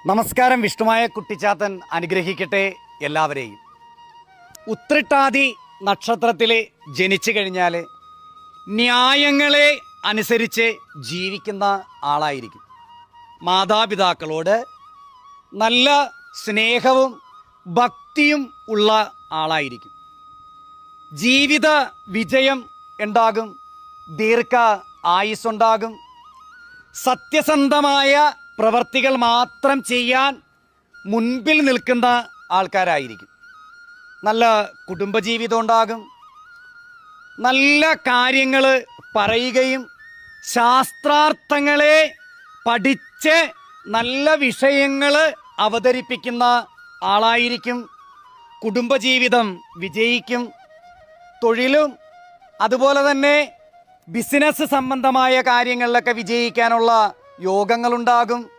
നമസ്കാരം. വിഷ്ണുമായ കുട്ടിച്ചാത്തൻ അനുഗ്രഹിക്കട്ടെ എല്ലാവരെയും. ഉത്രട്ടാതി നക്ഷത്രത്തിൽ ജനിച്ചു കഴിഞ്ഞാൽ ന്യായങ്ങളെ അനുസരിച്ച് ജീവിക്കുന്ന ആളായിരിക്കും. മാതാപിതാക്കളോട് നല്ല സ്നേഹവും ഭക്തിയും ഉള്ള ആളായിരിക്കും. ജീവിത വിജയം ഉണ്ടാകും, ദീർഘ ആയുസ്സുണ്ടാകും. സത്യസന്ധമായ പ്രവർത്തികൾ മാത്രം ചെയ്യാൻ മുൻപിൽ നിൽക്കുന്ന ആൾക്കാരായിരിക്കും. നല്ല കുടുംബജീവിതം ഉണ്ടാകും. നല്ല കാര്യങ്ങൾ പറയുകയും ശാസ്ത്രാർത്ഥങ്ങളെ പഠിച്ച് നല്ല വിഷയങ്ങൾ അവതരിപ്പിക്കുന്ന ആളായിരിക്കും. കുടുംബജീവിതം വിജയിക്കും. തൊഴിലും അതുപോലെ തന്നെ ബിസിനസ് സംബന്ധമായ കാര്യങ്ങളിലൊക്കെ വിജയിക്കാനുള്ള യോഗങ്ങളുണ്ടാകും.